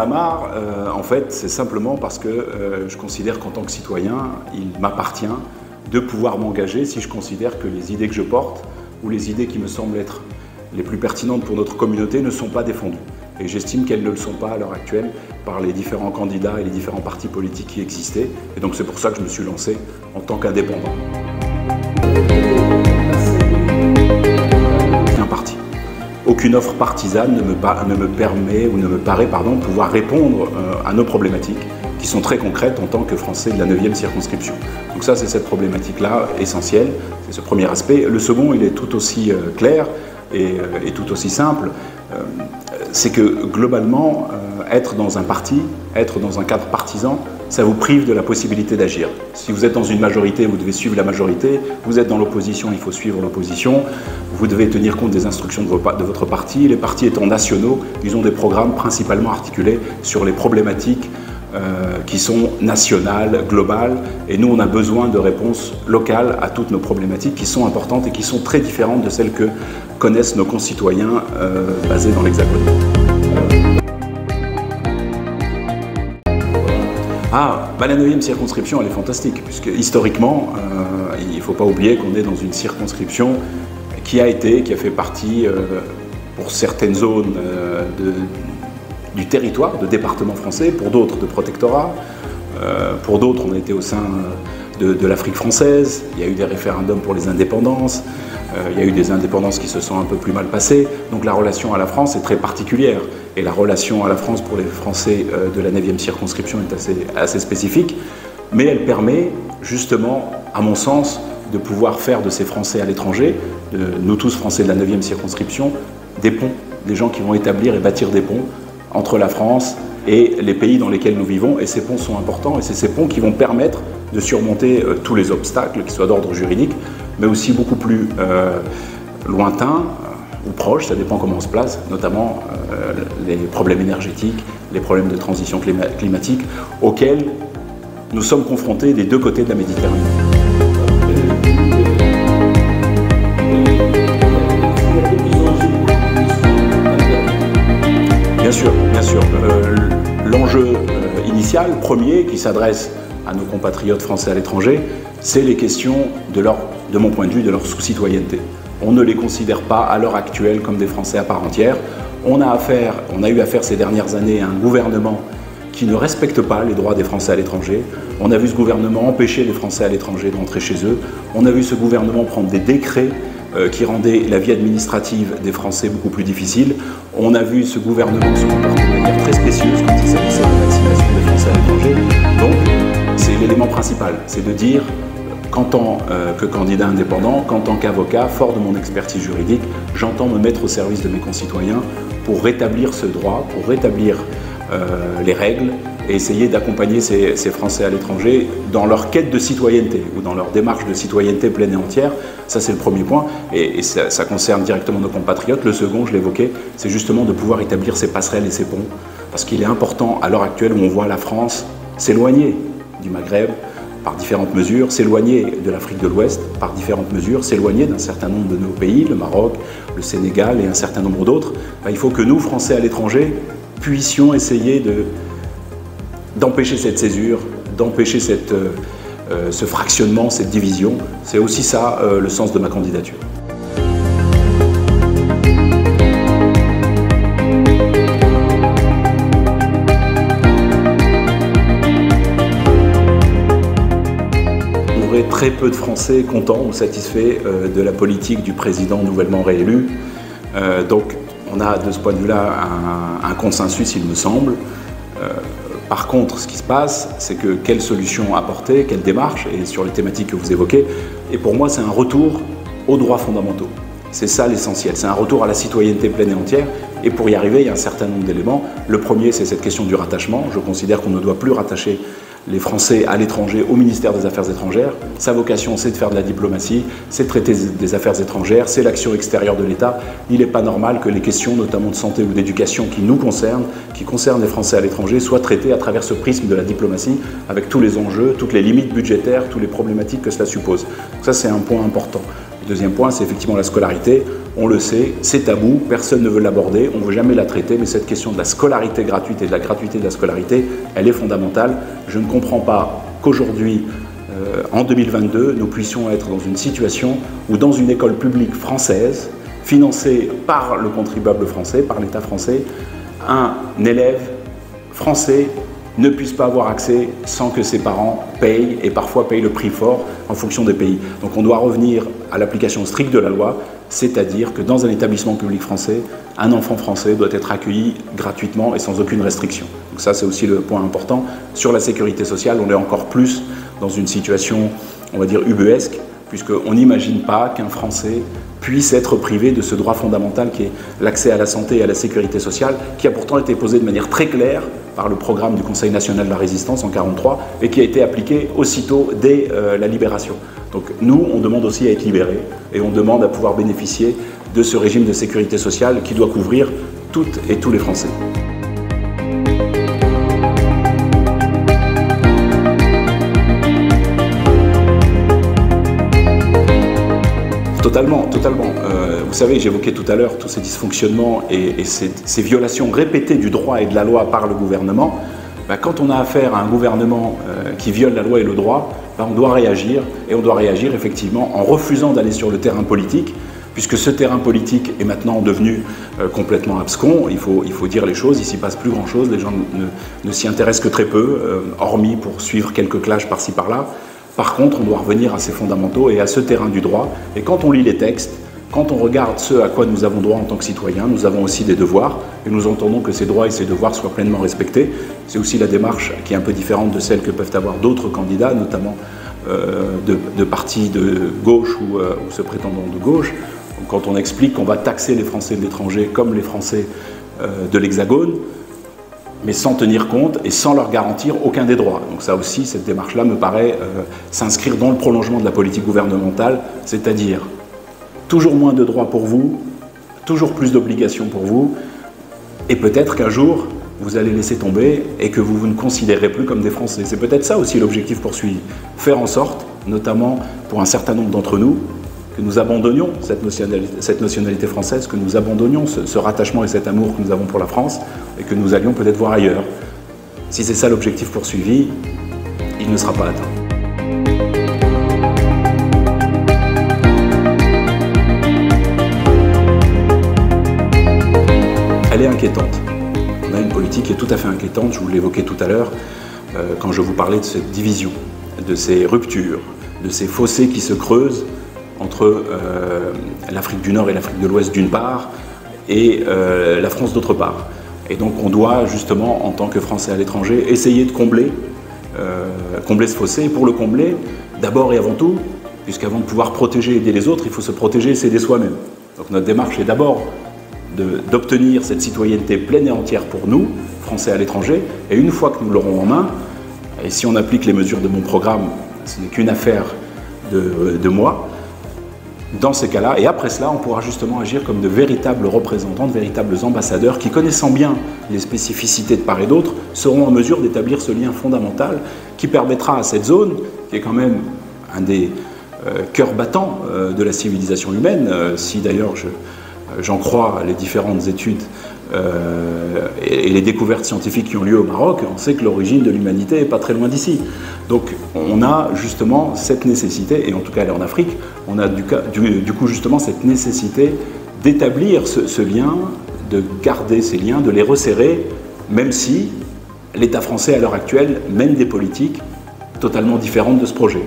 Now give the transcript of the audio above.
la mare, en fait, c'est simplement parce que je considère qu'en tant que citoyen, il m'appartient de pouvoir m'engager si je considère que les idées que je porte ou les idées qui me semblent être les plus pertinentes pour notre communauté ne sont pas défendues. Et j'estime qu'elles ne le sont pas à l'heure actuelle par les différents candidats et les différents partis politiques qui existaient. Et donc c'est pour ça que je me suis lancé en tant qu'indépendant. Un parti. Aucune offre partisane ne me permet ou ne me paraît de pouvoir répondre à nos problématiques qui sont très concrètes en tant que Français de la 9e circonscription. Donc ça, c'est cette problématique-là essentielle, c'est ce premier aspect. Le second, il est tout aussi clair et tout aussi simple. C'est que globalement, être dans un parti, être dans un cadre partisan, ça vous prive de la possibilité d'agir. Si vous êtes dans une majorité, vous devez suivre la majorité. Vous êtes dans l'opposition, il faut suivre l'opposition. Vous devez tenir compte des instructions de votre parti. Les partis étant nationaux, ils ont des programmes principalement articulés sur les problématiques qui sont nationales, globales. Et nous, on a besoin de réponses locales à toutes nos problématiques qui sont importantes et qui sont très différentes de celles que connaissent nos concitoyens basés dans l'Hexagone. La 9e circonscription, elle est fantastique, puisque historiquement, il ne faut pas oublier qu'on est dans une circonscription qui a fait partie, pour certaines zones du territoire, de département français, pour d'autres de protectorat, pour d'autres on était au sein de l'Afrique française, il y a eu des référendums pour les indépendances, il y a eu des indépendances qui se sont un peu plus mal passées, donc la relation à la France est très particulière. Et la relation à la France pour les Français de la 9e circonscription est assez spécifique, mais elle permet justement, à mon sens, de pouvoir faire de ces Français à l'étranger, de nous tous Français de la 9e circonscription, des ponts, des gens qui vont établir et bâtir des ponts entre la France et les pays dans lesquels nous vivons. Et ces ponts sont importants et c'est ces ponts qui vont permettre de surmonter tous les obstacles, qu'ils soient d'ordre juridique, mais aussi beaucoup plus lointains, ou proches, ça dépend comment on se place, notamment les problèmes énergétiques, les problèmes de transition climatique auxquels nous sommes confrontés des deux côtés de la Méditerranée. Bien sûr. L'enjeu initial, premier, qui s'adresse à nos compatriotes français à l'étranger, c'est les questions de mon point de vue, de leur sous-citoyenneté. On ne les considère pas à l'heure actuelle comme des Français à part entière. On a eu affaire ces dernières années à un gouvernement qui ne respecte pas les droits des Français à l'étranger. On a vu ce gouvernement empêcher les Français à l'étranger de rentrer chez eux. On a vu ce gouvernement prendre des décrets qui rendaient la vie administrative des Français beaucoup plus difficile. On a vu ce gouvernement se comporter de manière très spécieuse quand il s'agissait de la vaccination des Français à l'étranger. Donc, c'est l'élément principal, c'est de dire qu'en tant que candidat indépendant, qu'en tant qu'avocat, fort de mon expertise juridique, j'entends me mettre au service de mes concitoyens pour rétablir ce droit, pour rétablir les règles et essayer d'accompagner ces Français à l'étranger dans leur quête de citoyenneté ou dans leur démarche de citoyenneté pleine et entière. Ça, c'est le premier point et ça concerne directement nos compatriotes. Le second, je l'évoquais, c'est justement de pouvoir établir ces passerelles et ces ponts parce qu'il est important à l'heure actuelle où on voit la France s'éloigner du Maghreb, par différentes mesures, s'éloigner de l'Afrique de l'Ouest par différentes mesures, s'éloigner d'un certain nombre de nos pays, le Maroc, le Sénégal et un certain nombre d'autres. Il faut que nous, Français à l'étranger, puissions essayer d'empêcher cette césure, d'empêcher ce fractionnement, cette division. C'est aussi ça le sens de ma candidature. Très peu de Français contents ou satisfaits de la politique du président nouvellement réélu. Donc on a de ce point de vue-là un consensus, il me semble. Par contre, ce qui se passe, c'est que quelle solution apporter, quelle démarche, et sur les thématiques que vous évoquez, et pour moi c'est un retour aux droits fondamentaux. C'est ça l'essentiel, c'est un retour à la citoyenneté pleine et entière. Et pour y arriver, il y a un certain nombre d'éléments. Le premier, c'est cette question du rattachement. Je considère qu'on ne doit plus rattacher les Français à l'étranger au ministère des Affaires étrangères. Sa vocation, c'est de faire de la diplomatie, c'est de traiter des affaires étrangères, c'est l'action extérieure de l'État. Il n'est pas normal que les questions, notamment de santé ou d'éducation, qui nous concernent, qui concernent les Français à l'étranger, soient traitées à travers ce prisme de la diplomatie, avec tous les enjeux, toutes les limites budgétaires, toutes les problématiques que cela suppose. Donc ça, c'est un point important. Le deuxième point, c'est effectivement la scolarité. on le sait, c'est tabou, personne ne veut l'aborder, on ne veut jamais la traiter, mais cette question de la scolarité gratuite et de la gratuité de la scolarité, elle est fondamentale. Je ne comprends pas qu'aujourd'hui, en 2022, nous puissions être dans une situation où dans une école publique française, financée par le contribuable français, par l'État français, un élève français ne puisse pas avoir accès sans que ses parents payent, et parfois payent le prix fort en fonction des pays. Donc on doit revenir à l'application stricte de la loi, c'est-à-dire que dans un établissement public français, un enfant français doit être accueilli gratuitement et sans aucune restriction. Donc ça, c'est aussi le point important. Sur la sécurité sociale, on est encore plus dans une situation, on va dire, ubuesque, puisqu'on n'imagine pas qu'un Français puisse être privé de ce droit fondamental qui est l'accès à la santé et à la sécurité sociale, qui a pourtant été posé de manière très claire par le programme du Conseil national de la résistance en 1943 et qui a été appliqué aussitôt dès la libération. Donc nous, on demande aussi à être libérés et on demande à pouvoir bénéficier de ce régime de sécurité sociale qui doit couvrir toutes et tous les Français. Totalement, totalement. Vous savez, j'évoquais tout à l'heure tous ces dysfonctionnements et ces violations répétées du droit et de la loi par le gouvernement. Quand on a affaire à un gouvernement qui viole la loi et le droit, on doit réagir, et on doit réagir effectivement en refusant d'aller sur le terrain politique, puisque ce terrain politique est maintenant devenu complètement abscon. Il faut dire les choses, il ne s'y passe plus grand-chose, les gens ne s'y intéressent que très peu, hormis pour suivre quelques clashs par-ci par-là. Par contre, on doit revenir à ces fondamentaux et à ce terrain du droit. Et quand on lit les textes, quand on regarde ce à quoi nous avons droit en tant que citoyens, nous avons aussi des devoirs et nous entendons que ces droits et ces devoirs soient pleinement respectés. C'est aussi la démarche qui est un peu différente de celle que peuvent avoir d'autres candidats, notamment de partis de gauche ou se prétendant de gauche. Quand on explique qu'on va taxer les Français de l'étranger comme les Français de l'Hexagone, mais sans tenir compte et sans leur garantir aucun des droits. Donc ça aussi, cette démarche-là me paraît s'inscrire dans le prolongement de la politique gouvernementale, c'est-à-dire toujours moins de droits pour vous, toujours plus d'obligations pour vous, et peut-être qu'un jour, vous allez laisser tomber et que vous ne considérez plus comme des Français. C'est peut-être ça aussi l'objectif poursuivi. Faire en sorte, notamment pour un certain nombre d'entre nous, que nous abandonnions cette nationalité française, que nous abandonnions ce rattachement et cet amour que nous avons pour la France, et que nous allions peut-être voir ailleurs. Si c'est ça l'objectif poursuivi, il ne sera pas atteint. Elle est inquiétante. On a une politique qui est tout à fait inquiétante, je vous l'évoquais tout à l'heure, quand je vous parlais de cette division, de ces ruptures, de ces fossés qui se creusent entre l'Afrique du Nord et l'Afrique de l'Ouest d'une part, et la France d'autre part. Et donc on doit justement, en tant que Français à l'étranger, essayer de combler ce fossé. Et pour le combler, d'abord et avant tout, puisqu'avant de pouvoir protéger et aider les autres, il faut se protéger et s'aider soi-même. Donc notre démarche est d'abord d'obtenir cette citoyenneté pleine et entière pour nous, Français à l'étranger, et une fois que nous l'aurons en main, et si on applique les mesures de mon programme, ce n'est qu'une affaire de moi, dans ces cas-là, et après cela, on pourra justement agir comme de véritables représentants, de véritables ambassadeurs qui, connaissant bien les spécificités de part et d'autre, seront en mesure d'établir ce lien fondamental qui permettra à cette zone, qui est quand même un des cœurs battants de la civilisation humaine, si d'ailleurs j'en crois les différentes études et les découvertes scientifiques qui ont lieu au Maroc, on sait que l'origine de l'humanité n'est pas très loin d'ici. Donc on a justement cette nécessité, et en tout cas elle est en Afrique, on a du coup justement cette nécessité d'établir ce lien, de garder ces liens, de les resserrer, même si l'État français à l'heure actuelle mène des politiques totalement différentes de ce projet.